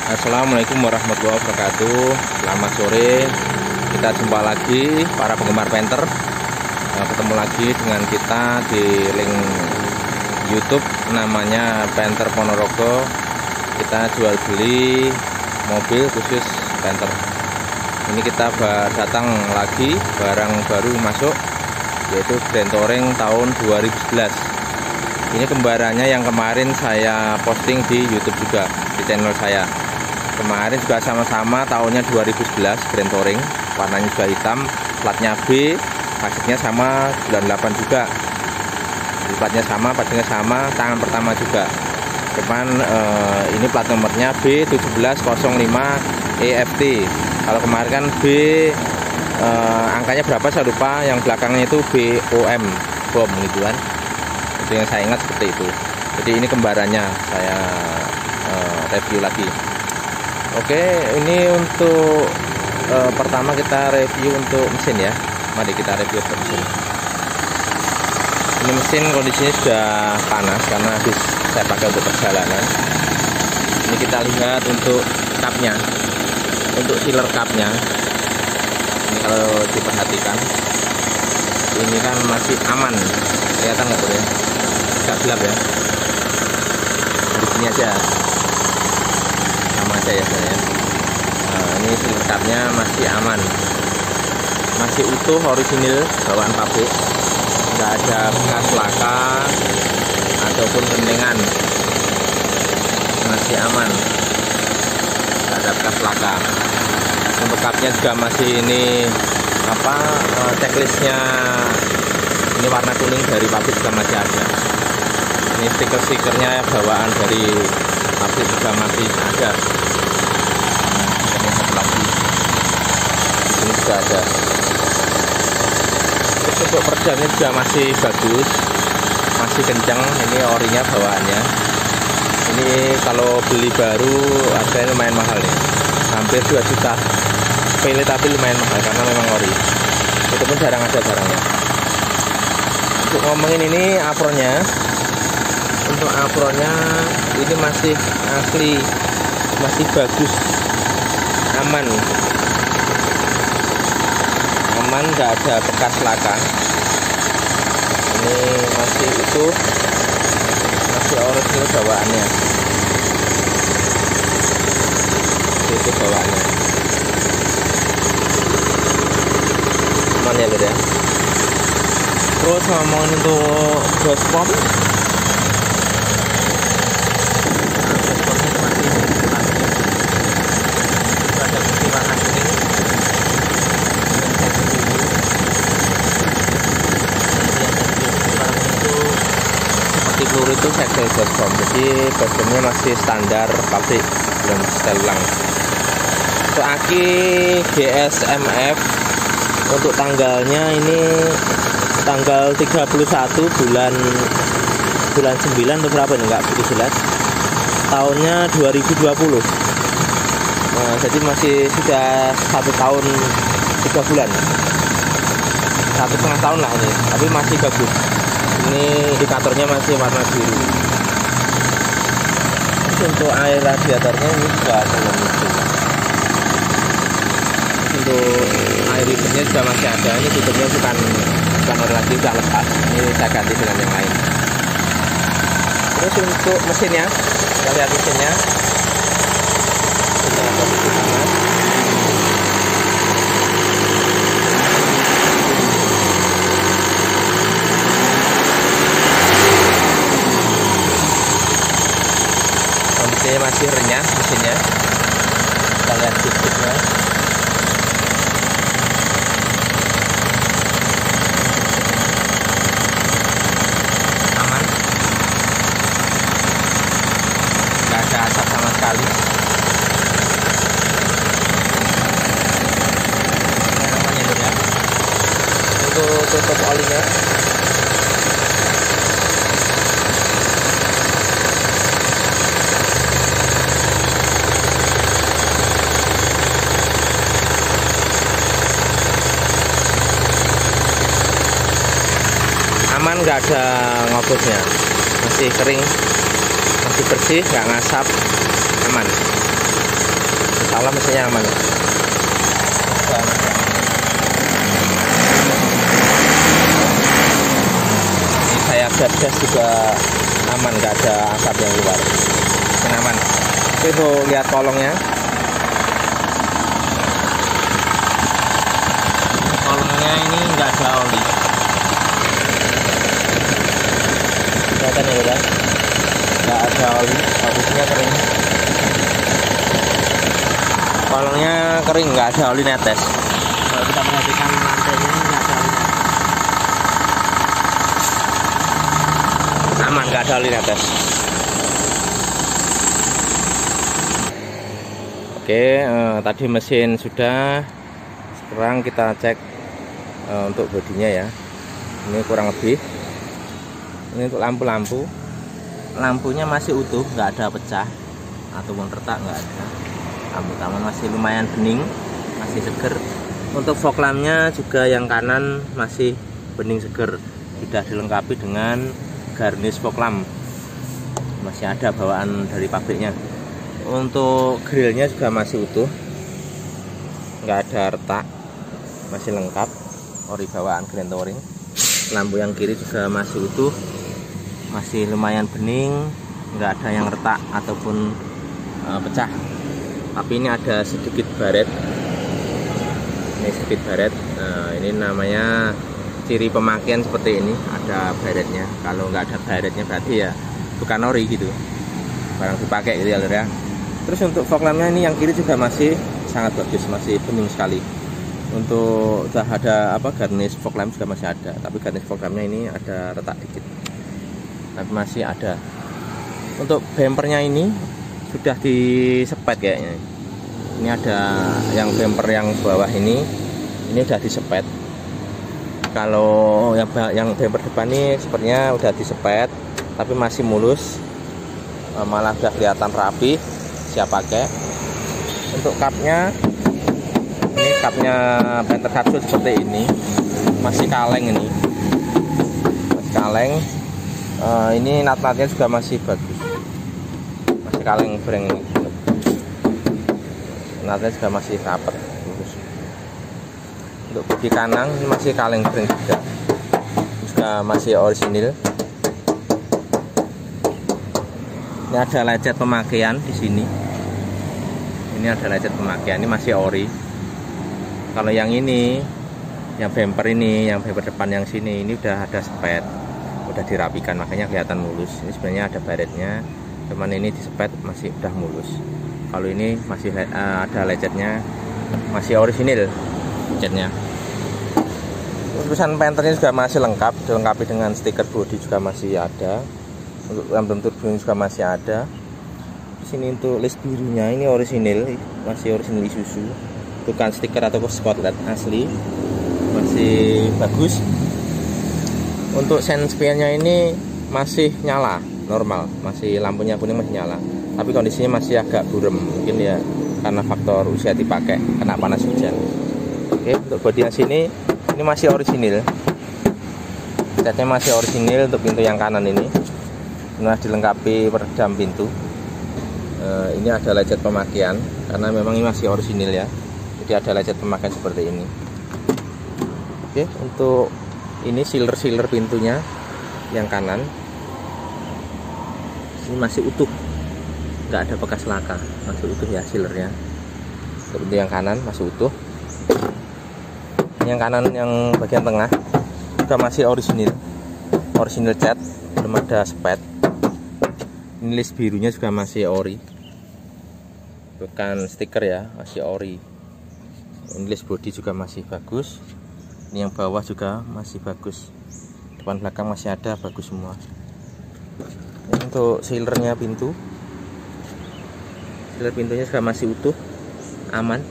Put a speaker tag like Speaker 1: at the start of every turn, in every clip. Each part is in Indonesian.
Speaker 1: Assalamualaikum warahmatullahi wabarakatuh. Selamat sore. Kita jumpa lagi para penggemar Panther. Ketemu lagi dengan kita di link YouTube namanya Panther Ponorogo. Kita jual beli mobil khusus Panther. Ini kita datang lagi barang baru masuk, yaitu Grand Touring tahun 2011. Ini kembarannya yang kemarin saya posting di YouTube juga, di channel saya. Kemarin juga sama-sama tahunnya 2011 Grand Touring, warnanya juga hitam, platnya B, pajaknya sama 98 juga. Platnya sama, pajaknya sama, tangan pertama juga. Cuman ini plat nomornya B1705 EFT. Kalau kemarin kan B angkanya berapa saya lupa, yang belakangnya itu BOM, bom gitu kan. Itu yang saya ingat seperti itu. Jadi ini kembarannya saya review lagi. Oke, ini untuk pertama kita review untuk mesin ya. Mari kita review untuk mesin. Ini mesin kondisinya sudah panas karena habis saya pakai untuk perjalanan. Ini kita lihat untuk kapnya, untuk sealer kapnya. Ini kalau diperhatikan, ini kan masih aman, kelihatan nggak boleh? Nggak gelap ya. Di sini aja. Sama aja ya saya. Ini sealer kapnya masih aman, masih utuh, orisinil, bawaan pabrik, nggak ada bekas laka ataupun kendengan, masih aman, nggak ada bekas laka. Untuk kapnya juga masih ini checklistnya, ini warna kuning dari pabrik juga masih ada. Ini stiker-stikernya bawaan dari pabrik juga masih ada. Ini satu lagi, ini juga ada. Terus untuk perdamnya juga masih bagus, masih kencang. Ini orinya bawaannya. Ini kalau beli baru harganya lumayan mahal nih, hampir 2 juta. Pilih tapi lumayan mahal karena memang ori. Itu pun jarang ada barangnya. Untuk ngomongin ini apronnya, untuk apronnya ini masih asli, masih bagus, aman, nggak ada bekas laka. Ini masih utuh, masih orisinil bawaannya. Itu bawaannya. Aman ya lur ya. Terus ngomongin untuk dospom, itu segel dospom, jadi doskomnya masih standar pabrik, belum setel ulang. Untuk aki GSMF, untuk tanggalnya ini tanggal 31 bulan 9 atau berapa nih, nggak begitu jelas. Tahunnya 2020. Nah, jadi masih sudah 1 tahun 3 bulan, 1,5 tahun lah ini, tapi masih bagus. Ini indikatornya masih warna biru. Untuk air radiatornya ini juga belum itu. Untuk air ribetnya juga masih ada. Ini tutupnya bukan ori lagi, sudah lepas. Ini saya ganti dengan yang lain. Terus untuk mesinnya, kita lihat mesinnya. Kita posisi panas. Masih renyah mesinnya. Kita lihat titiknya. Aman, nggak ada asap sama sekali. Aman ya. Untuk tutup olinya, aman, nggak ada ngobosnya, masih kering, masih bersih, nggak ngasap, aman. Allah mesinnya aman. Ini saya gas juga aman, nggak ada asap yang keluar, aman. Oke, tuh lihat kolongnya. Kolongnya ini nggak ada oli. Kelihatan ya udah, nggak ada oli, habisnya kering. Kolongnya kering, nggak ada oli netes. Kalau kita perhatikan lantainya nggak ada oli netes. Aman, nggak ada oli netes. Oke, tadi mesin sudah. Sekarang kita cek untuk bodinya ya. Ini kurang lebih. Ini untuk lampu-lampu. Lampunya masih utuh, nggak ada pecah ataupun retak, nggak ada. Lampu utama masih lumayan bening, masih seger. Untuk fog lampnya juga yang kanan masih bening seger, sudah dilengkapi dengan garnish fog lamp, masih ada bawaan dari pabriknya. Untuk grillnya juga masih utuh, nggak ada retak, masih lengkap, ori bawaan Grand Touring. Lampu yang kiri juga masih utuh, masih lumayan bening, nggak ada yang retak ataupun pecah. Tapi ini ada sedikit baret. Ini sedikit baret. Nah, ini namanya ciri pemakaian seperti ini, ada baretnya. Kalau nggak ada baretnya berarti ya bukan ori gitu, barang dipakai gitu ya. Terus untuk fog lampnya ini yang kiri juga masih sangat bagus, masih bening sekali. Untuk udah ada garnish fog lamp juga masih ada, tapi garnish fog lampnya ini ada retak dikit, tapi masih ada. Untuk bumpernya ini sudah disepet kayaknya. Ini ada yang bumper yang bawah ini udah disepet. Kalau yang bumper depan ini sepertinya udah disepet, tapi masih mulus, malah udah kelihatan rapi, siap pakai. Untuk kapnya, ini kapnya Panther Capsule seperti ini, masih kaleng ini, masih kaleng. Ini nat-natnya juga masih bagus, masih kaleng breng ini. Natnya juga masih rapet. Untuk bodi kanan ini masih kaleng breng juga masih orisinil. Ini ada lecet pemakaian di sini. Ini ada lecet pemakaian, ini masih ori. Kalau yang ini, yang bumper ini, yang bumper depan yang sini, ini udah ada spet, udah dirapikan, makanya kelihatan mulus. Ini sebenarnya ada baretnya, cuman ini disepet masih udah mulus. Kalau ini masih ada lecetnya, masih orisinil lecetnya. Tulisan Panthernya juga masih lengkap, dilengkapi dengan stiker body juga masih ada. Untuk lampu turbo juga masih ada. Sini untuk list birunya ini orisinil, masih orisinil Isuzu, bukan stiker atau spotlight asli, masih bagus. Untuk sense nya ini masih nyala normal, masih lampunya kuning masih nyala, tapi kondisinya masih agak buram, mungkin ya karena faktor usia dipakai, kena panas hujan. Oke, untuk bodi yang sini ini masih orisinil, catnya masih orisinil. Untuk pintu yang kanan ini dilengkapi peredam pintu. Ini ada lecet pemakaian karena memang ini masih orisinil ya, jadi ada lecet pemakaian seperti ini. Oke, untuk ini sealer pintunya yang kanan ini masih utuh, nggak ada bekas laka, masih utuh ya sealernya. Untuk pintu yang kanan masih utuh. Yang kanan yang bagian tengah juga masih orisinil cat, belum ada spet. Ini list birunya juga masih ori, bukan stiker ya, masih ori. Ini list body juga masih bagus. Ini yang bawah juga masih bagus, depan belakang masih ada, bagus semua. Ini untuk sealernya pintu, sealer pintunya juga masih utuh, aman,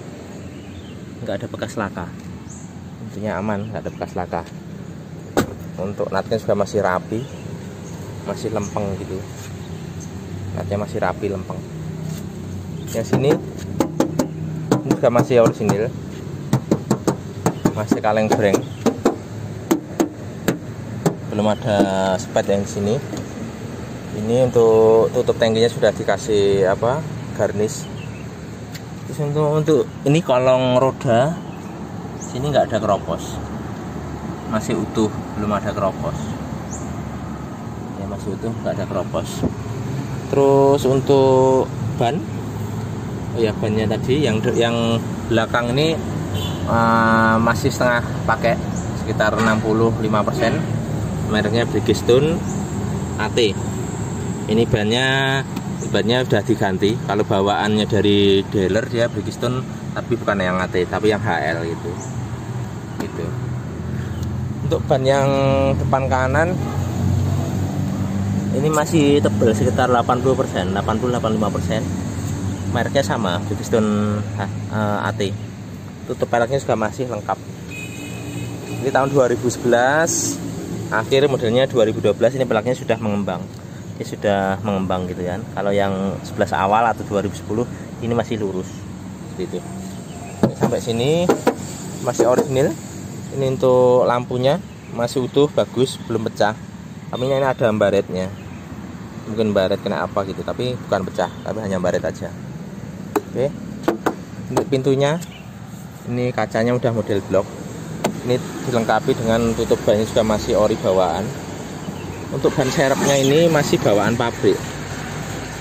Speaker 1: nggak ada bekas laka. Pintunya aman, nggak ada bekas laka. Untuk natnya juga masih rapi, masih lempeng gitu. Natnya masih rapi, lempeng. Yang sini ini juga masih orisinil, masih kaleng breng, belum ada spet yang sini. Ini untuk tutup tangkinya sudah dikasih garnish Terus untuk ini kolong roda sini nggak ada keropos, masih utuh, belum ada keropos ya, masih utuh, nggak ada keropos. Terus untuk ban, oh ya, bannya tadi yang belakang ini masih setengah pakai, sekitar 65%. Mereknya Bridgestone AT. Ini bannya udah diganti. Kalau bawaannya dari dealer dia Bridgestone, tapi bukan yang AT, tapi yang HL gitu. Untuk ban yang depan kanan ini masih tebal, sekitar 80%, 80-85%. Mereknya sama, Bridgestone AT. Tutup peleknya juga masih lengkap. Ini tahun 2011, akhir modelnya 2012. Ini peleknya sudah mengembang. Ini sudah mengembang gitu kan. Kalau yang 11 awal atau 2010 ini masih lurus. Seperti itu. Ini sampai sini masih original. Ini untuk lampunya masih utuh, bagus, belum pecah. Tapi ini ada baretnya. Mungkin baret kena apa gitu, tapi bukan pecah, tapi hanya baret aja. Oke. Untuk pintunya, ini kacanya udah model blok. Ini dilengkapi dengan tutup bannya juga masih ori bawaan. Untuk ban serepnya ini masih bawaan pabrik.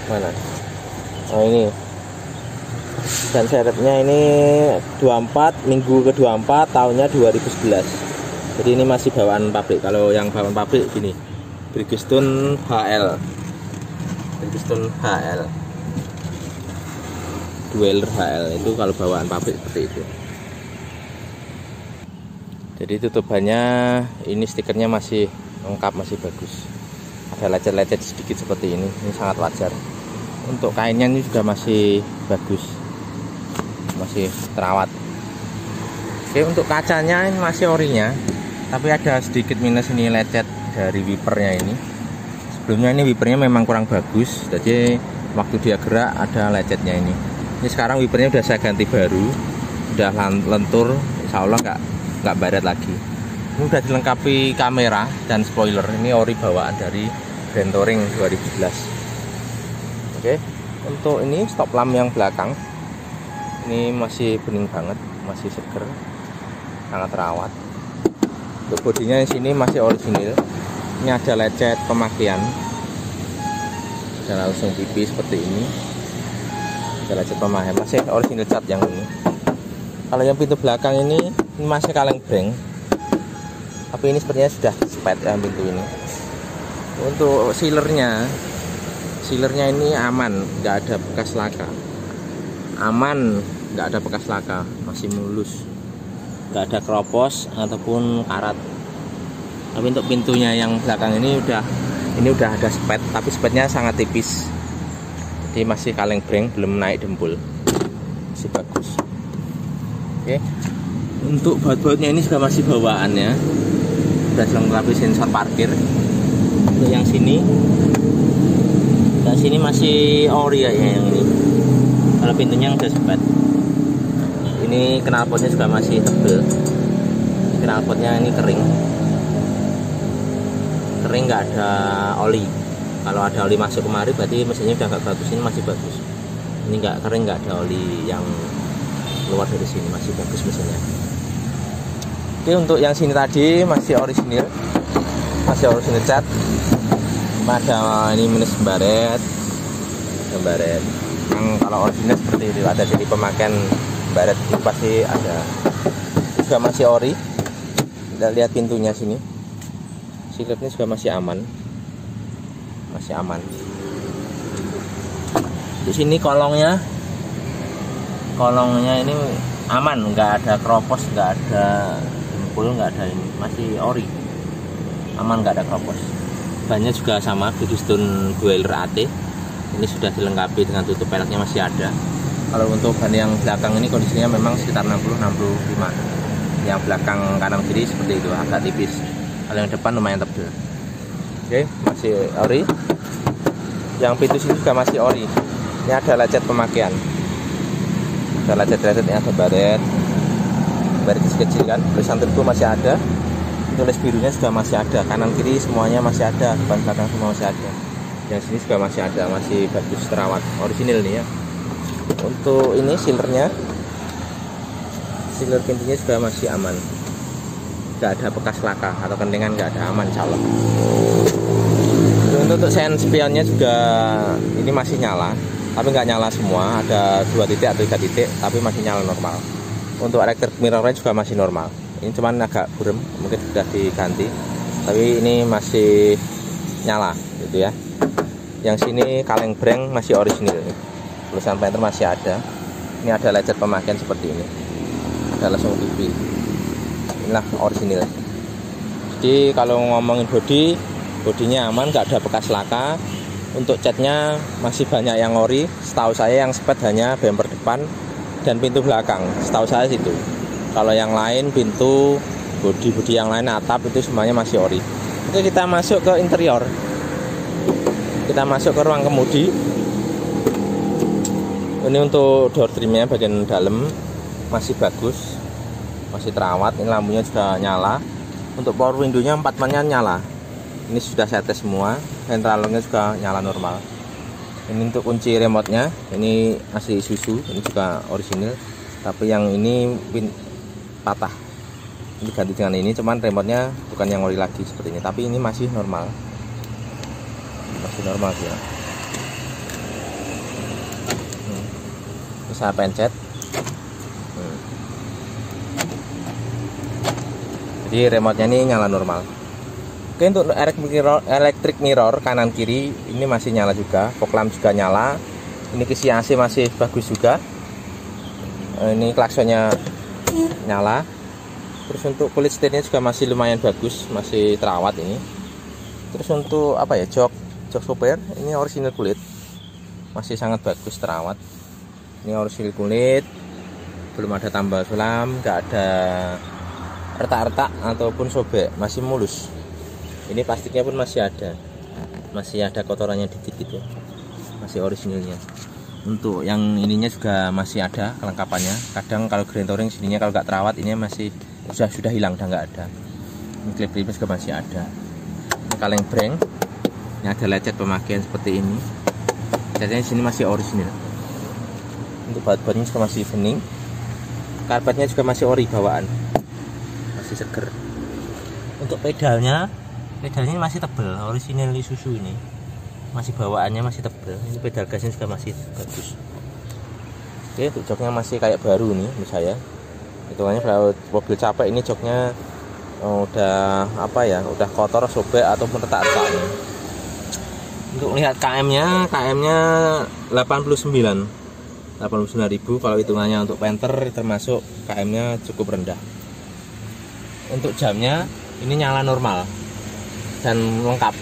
Speaker 1: Mana? Oh ini. Ban serepnya ini 24, minggu ke-24, tahunnya 2011. Jadi ini masih bawaan pabrik. Kalau yang bawaan pabrik gini, Bridgestone HL. Bridgestone HL. Dweller HL itu kalau bawaan pabrik seperti itu. Jadi tutupannya ini stikernya masih lengkap, masih bagus. Ada lecet-lecet sedikit seperti ini sangat wajar. Untuk kainnya ini juga masih bagus, masih terawat. Oke, untuk kacanya ini masih orinya, tapi ada sedikit minus ini, lecet dari wipernya ini. Sebelumnya ini wipernya memang kurang bagus, jadi waktu dia gerak ada lecetnya ini. Ini sekarang wipernya udah saya ganti baru, udah lentur, insya Allah nggak baret lagi. Ini udah dilengkapi kamera dan spoiler. Ini ori bawaan dari brand Touring 2011. Oke, untuk ini stop lamp yang belakang ini masih bening banget, masih seger, sangat terawat. Untuk bodinya di sini masih original. Ini ada lecet pemakaian, dan langsung pipi seperti ini. Ada lecet pemakaian, masih original cat yang ini. Kalau yang pintu belakang ini masih kaleng breng, tapi ini sepertinya sudah spet ya pintu ini. Untuk sealernya ini aman, nggak ada bekas laka. Aman, nggak ada bekas laka, masih mulus, nggak ada keropos ataupun karat. Tapi untuk pintunya yang belakang ini udah ada spet, tapi spetnya sangat tipis. Jadi masih kaleng breng, belum naik dempul, masih bagus. Oke. Untuk baut-bautnya ini juga masih bawaannya, sudah dilengkapi sensor parkir. Untuk yang sini masih ori ya yang ini. Kalau pintunya udah spet. Ini knalpotnya juga masih tebel. Knalpotnya ini kering, nggak ada oli. Kalau ada oli masuk kemari berarti mesinnya udah nggak bagus. Ini masih bagus. Ini nggak kering, nggak ada oli yang keluar dari sini, masih bagus mesinnya. Oke, untuk yang sini tadi masih original cat. Ada ini minus baret. Yang kalau original seperti itu, ada jadi pemakaian baret itu pasti ada. Juga masih ori. Kita lihat pintunya sini, sikletnya juga masih aman, Di sini kolongnya ini aman, nggak ada keropos, nggak ada dempul, nggak ada ini, masih ori, aman, nggak ada keropos. Bannya juga sama, Bridgestone Dweller AT. Ini sudah dilengkapi dengan tutup peleknya masih ada. Kalau untuk ban yang belakang ini kondisinya memang sekitar 60-65. Yang belakang kanan kiri seperti itu, agak tipis. Kalau yang depan lumayan tebal. Oke, masih ori. Yang pintu sini juga masih ori. Ini ada lecet pemakaian. Ada lecet-lecetnya, ada baret kecil kan. Tulisan turbo masih ada. Tulis birunya juga masih ada. Kanan kiri semuanya masih ada. Depan belakang semua masih ada. Yang sini juga masih ada, masih bagus, terawat, original nih ya. Untuk ini sealer pintunya juga masih aman, nggak ada bekas laka atau kendengan, nggak ada, aman calon. Untuk sen spionnya juga ini masih nyala, tapi nggak nyala semua, ada 2 titik atau 3 titik, tapi masih nyala normal. Untuk elektrik mirrornya juga masih normal. Ini cuman agak buram, mungkin sudah diganti, tapi ini masih nyala gitu ya. Yang sini kaleng breng masih orisinil, tulisan Panther masih ada. Ini ada lecet pemakaian seperti ini, ada langsung TV. Inilah orisinil. Jadi kalau ngomongin bodinya aman, nggak ada bekas laka. Untuk catnya masih banyak yang ori. Setahu saya yang spet hanya bumper depan dan pintu belakang, setahu saya situ. Kalau yang lain pintu, bodi yang lain, atap, itu semuanya masih ori. Oke, kita masuk ke interior. Kita masuk ke ruang kemudi. Ini untuk door trimnya bagian dalam masih bagus, masih terawat. Ini lampunya sudah nyala. Untuk power window-nya 4 nya nyala. Ini sudah saya tes semua. Centralnya juga nyala normal. Ini untuk kunci remote-nya, ini asli Isuzu, ini juga orisinil. Tapi yang ini patah. Ini ganti dengan ini, cuman remote-nya bukan yang ori lagi seperti ini. Tapi ini masih normal. Masih normal sih ya. Ini saya pencet. Jadi remote-nya ini nyala normal. Oke, untuk electric mirror kanan kiri ini masih nyala juga, fog lamp juga nyala. Ini kisi AC masih bagus juga. Ini klaksonnya nyala. Terus untuk kulit setirnya juga masih lumayan bagus, masih terawat ini. Terus untuk apa ya, jok sopir ini orisinil kulit, masih sangat bagus terawat. Ini orisinil kulit, belum ada tambal sulam, nggak ada retak-retak ataupun sobek, masih mulus. Ini plastiknya pun masih ada kotorannya dikit gitu, masih orisinilnya. Untuk yang ininya juga masih ada kelengkapannya. Kadang kalau grand touring sininya kalau nggak terawat ini masih sudah hilang, udah nggak ada. Ini klip-klipnya juga masih ada. Ini kaleng breng, ini ada lecet pemakaian seperti ini. Lecetnya di sini masih orisinil. Untuk baut-bautnya juga masih bening. Karpetnya juga masih ori bawaan, masih seger. Untuk pedalnya masih tebel, orisinil Isuzu ini. Masih bawaannya masih tebel. Ini pedal gasnya juga masih bagus. Oke, untuk joknya masih kayak baru nih menurut saya. Hitungannya kalau mobil capek ini joknya udah apa ya, udah kotor, sobek ataupun retak-retak. Untuk lihat KM-nya 89.000 kalau hitungannya. Untuk Panther termasuk KM-nya cukup rendah. Untuk jamnya ini nyala normal dan lengkap,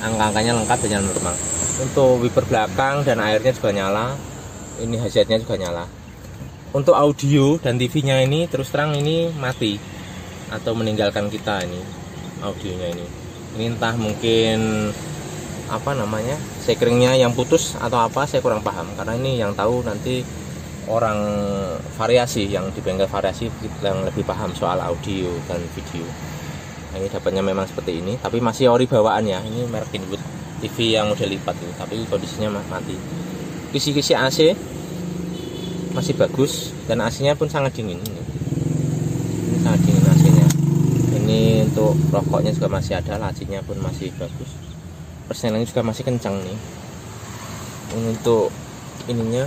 Speaker 1: angka-angkanya lengkap dan nyala normal. Untuk wiper belakang dan airnya juga nyala. Ini hazardnya juga nyala. Untuk audio dan TV-nya ini terus terang ini mati atau meninggalkan kita ini audionya ini. Ini entah mungkin apa namanya, sekringnya yang putus atau apa, saya kurang paham. Karena ini yang tahu nanti orang variasi, yang di bengkel variasi yang lebih paham soal audio dan video. Nah, ini dapatnya memang seperti ini, tapi masih ori bawaannya. Ini merek Inwood TV yang udah lipat ini, tapi kondisinya mati. Kisi-kisi AC masih bagus dan AC-nya pun sangat dingin. Ini sangat dingin AC-nya. Ini untuk rokoknya juga masih ada, lacinya pun masih bagus. Persenelannya juga masih kencang nih. Ini untuk ininya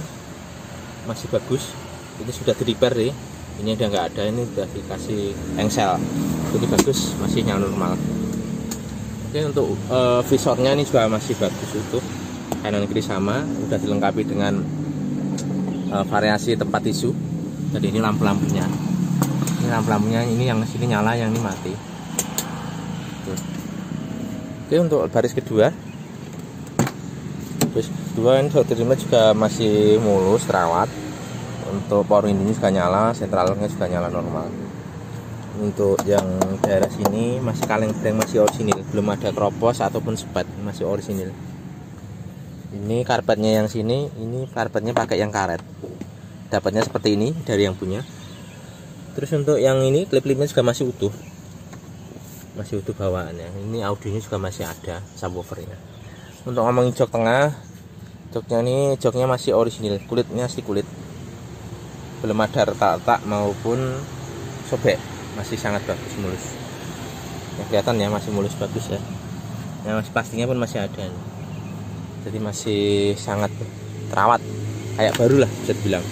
Speaker 1: masih bagus. Itu sudah di repair nih. Ini udah nggak ada, ini udah dikasih engsel. Jadi bagus, masih nyala normal. Oke, untuk visornya ini juga masih bagus utuh. Kanan kiri sama, udah dilengkapi dengan variasi tempat tisu. Jadi ini lampu-lampunya. Ini lampu-lampunya, ini yang sini nyala, yang ini mati. Tuh. Oke, untuk baris kedua ini terima juga masih mulus, terawat. Untuk power window juga nyala, sentralnya juga nyala normal. Untuk yang daerah sini masih kaleng breng, masih orisinil, belum ada kropos ataupun sepat, masih orisinil. Ini karpetnya yang sini, ini karpetnya pakai yang karet. Dapatnya seperti ini dari yang punya. Terus untuk yang ini klip-klipnya juga masih utuh. Masih utuh bawaannya. Ini audionya juga masih ada, subwoofernya. Untuk ngomongin jok tengah, Joknya ini joknya masih orisinil, kulitnya asli kulit, belum ada retak-retak maupun sobek, masih sangat bagus, mulus. Ya, kelihatan ya masih mulus, bagus ya. Yang pastinya pun masih ada nih. Jadi masih sangat terawat, kayak baru lah bisa dibilang,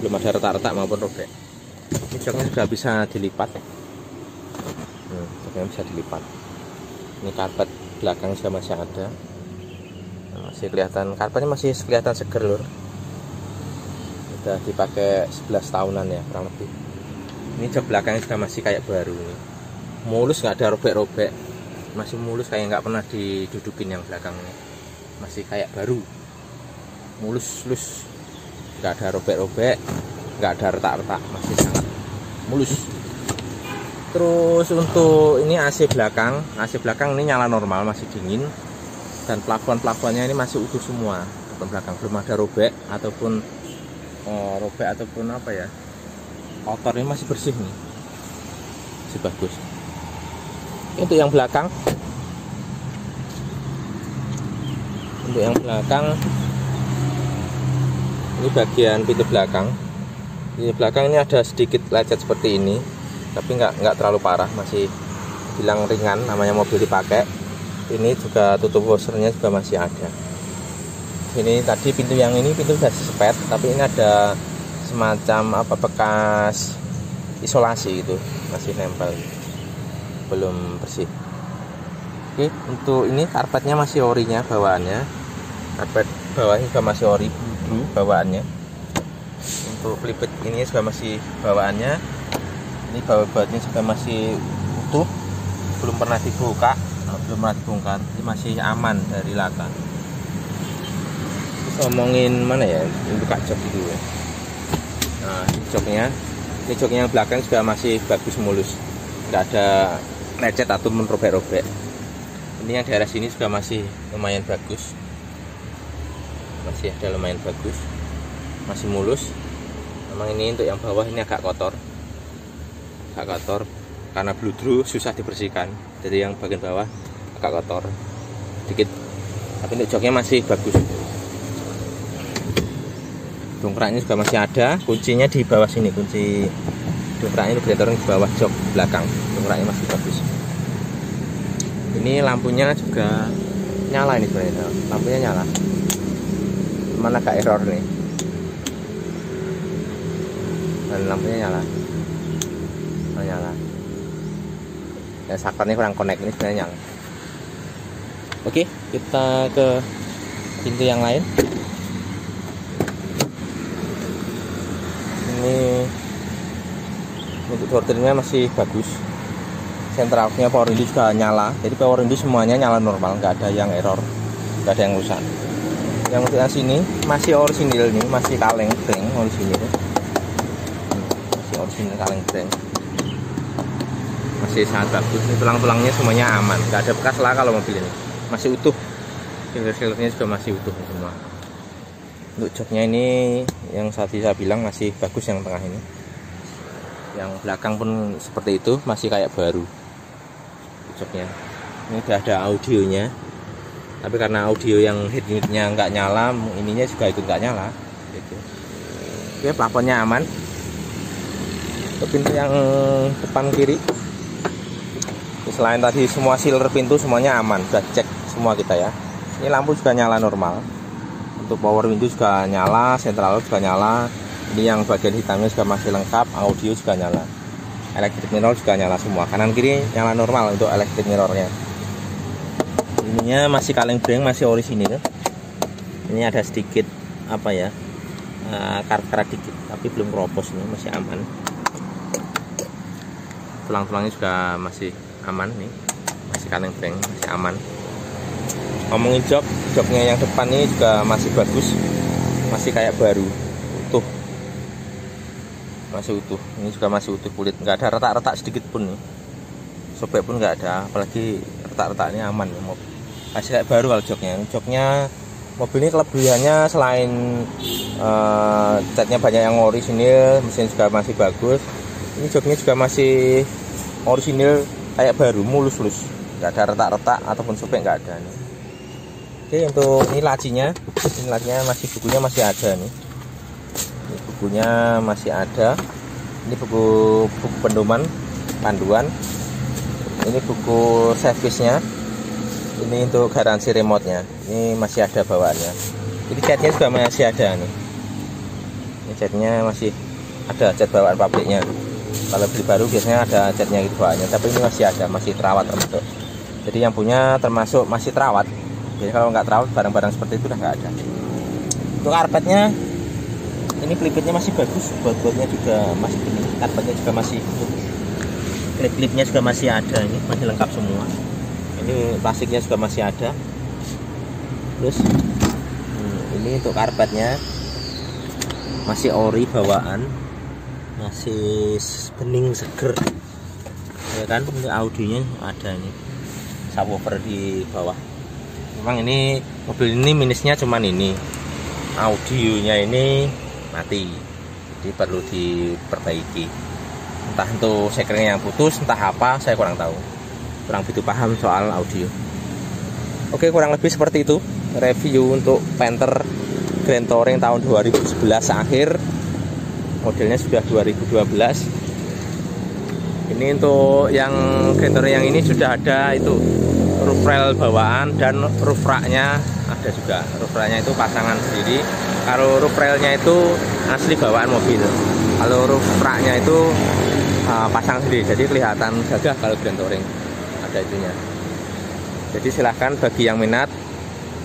Speaker 1: belum ada retak-retak maupun robek. Ini joknya sudah bisa dilipat, joknya bisa dilipat. Ini karpet belakang juga masih ada, masih kelihatan, karpetnya masih kelihatan seger lur. Udah dipakai 11 tahunan ya kurang lebih. Ini jok belakangnya juga masih kayak baru nih. Mulus, nggak ada robek-robek, masih mulus kayak nggak pernah didudukin. Yang belakangnya masih kayak baru, mulus, nggak ada robek-robek, nggak ada retak-retak, masih sangat mulus. Terus untuk ini AC belakang ini nyala normal, masih dingin, dan plafon-plafonnya ini masih utuh semua. Plafon belakang belum ada robek ataupun apa ya, kotor, ini masih bersih nih, masih bagus. Untuk yang belakang, ini bagian pintu belakang. Di belakang ini ada sedikit lecet seperti ini, tapi nggak terlalu parah, masih bilang ringan, namanya mobil dipakai. Ini juga tutup washernya juga masih ada. Ini tadi pintu yang ini pintu sudah disepet, tapi ini ada semacam apa, bekas isolasi itu masih nempel, belum bersih. Oke, untuk ini karpetnya masih orinya bawaannya, karpet bawahnya juga masih ori blue bawaannya. Untuk pelipet ini juga masih bawaannya. Ini baut-bautnya juga masih utuh, belum pernah dibuka, belum pernah dibongkar. Ini masih aman dari laka. Terus ngomongin mana ya, untuk jok itu ya. Nah, ini joknya yang belakang juga masih bagus, mulus, nggak ada lecet ataupun robek-robek. Ini yang daerah sini juga masih lumayan bagus, masih ada lumayan bagus, masih mulus. Memang ini untuk yang bawah ini agak kotor karena bludru, susah dibersihkan. Jadi yang bagian bawah agak kotor sedikit, tapi untuk joknya masih bagus. Dongkraknya juga masih ada, kuncinya di bawah sini, kunci dongkraknya itu di bawah jok belakang. Dongkraknya masih bagus. Ini lampunya juga nyala, ini sebenarnya lampunya nyala, mana agak error nih, dan lampunya nyala. Ya, sakarnya kurang connect, ini sebenarnya nyala. Oke, kita ke pintu yang lain. Ini untuk door trimnya masih bagus, sentralnya power window juga nyala, jadi power window semuanya nyala normal, nggak ada yang error, nggak ada yang rusak. Yang untuk yang sini masih orisinil, nih masih kaleng breng orisinil, masih orisinil kaleng breng, masih sangat bagus. Ini tulang-tulangnya semuanya aman, nggak ada bekas lah kalau mobil ini, masih utuh. Silver-silvernya juga masih utuh semua. Untuk joknya ini yang tadi saya bilang masih bagus, yang tengah ini. Yang belakang pun seperti itu, masih kayak baru joknya. Ini udah ada audionya, tapi karena audio yang head unitnya nggak nyala, ininya juga ikut nggak nyala gitu. Oke, plafonnya aman. Ke pintu yang depan kiri, selain tadi semua sealer pintu semuanya aman, sudah cek semua kita ya. Ini lampu juga nyala normal, untuk power window juga nyala, sentral juga nyala. Ini yang bagian hitamnya juga masih lengkap, audio juga nyala, electric mirror juga nyala semua, kanan kiri nyala normal untuk electric mirrornya. Ininya masih kaleng breng, masih orisinil. Ini ada sedikit apa ya, karat-karat dikit, tapi belum keropos, ini masih aman. Tulang-tulangnya juga masih aman nih, masih kaleng breng, masih aman. Ngomongin joknya yang depan ini juga masih bagus, masih kayak baru, utuh, masih utuh. Ini juga masih utuh kulit, nggak ada retak-retak sedikit pun nih, sobek pun nggak ada, apalagi retak-retaknya aman ya, masih kayak baru. Kalau joknya mobil ini kelebihannya selain catnya banyak yang orisinil, mesin juga masih bagus. Ini joknya juga masih orisinil kayak baru, mulus, nggak ada retak-retak ataupun sobek, nggak ada nih. Oke, untuk ini lacinya masih, bukunya masih ada nih. Ini bukunya masih ada. Ini buku pedoman panduan. Ini buku servisnya. Ini untuk garansi remote-nya. Ini masih ada bawaannya. Ini catnya juga masih ada nih. Ini catnya masih ada, cat bawaan pabriknya. Kalau beli baru biasanya ada catnya gitu bawaannya, tapi ini masih ada, masih terawat termasuk. Jadi yang punya termasuk masih terawat. Jadi kalau nggak terawat, barang-barang seperti itu udah nggak ada. Untuk karpetnya, ini pelipitnya masih bagus, buat-buatnya juga masih ini. Karpetnya juga masih, klip-klipnya juga masih ada, ini masih lengkap semua. Ini plastiknya juga masih ada. Terus ini untuk karpetnya masih ori bawaan, masih bening seger, ya kan. Untuk audionya ada ini, subwoofer di bawah. Memang ini mobil ini minusnya cuman ini, audionya ini mati, jadi perlu diperbaiki. Entah untuk sekernya yang putus, entah apa, saya kurang tahu, kurang begitu paham soal audio. Oke, kurang lebih seperti itu review untuk Panther Grand Touring tahun 2011 akhir, modelnya sudah 2012. Ini untuk yang Grand Touring yang ini sudah ada itu roof rail bawaan dan roof racknya ada juga. Roof racknya itu pasangan sendiri. Kalau roof railnya itu asli bawaan mobil. Kalau roof racknya itu pasang sendiri. Jadi kelihatan gagah kalau Grand Touring ada itunya. Jadi silahkan bagi yang minat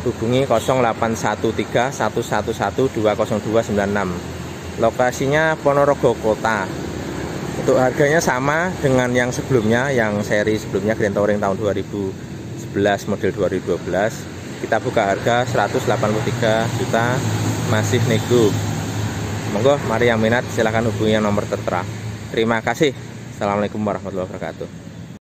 Speaker 1: hubungi 0813 111 20296. Lokasinya Ponorogo Kota. Untuk harganya sama dengan yang sebelumnya, yang seri sebelumnya Grand Touring tahun 2011 model 2012. Kita buka harga 183 juta, masih nego. Monggo, mari yang minat silahkan hubungi yang nomor tertera. Terima kasih. Assalamualaikum warahmatullahi wabarakatuh.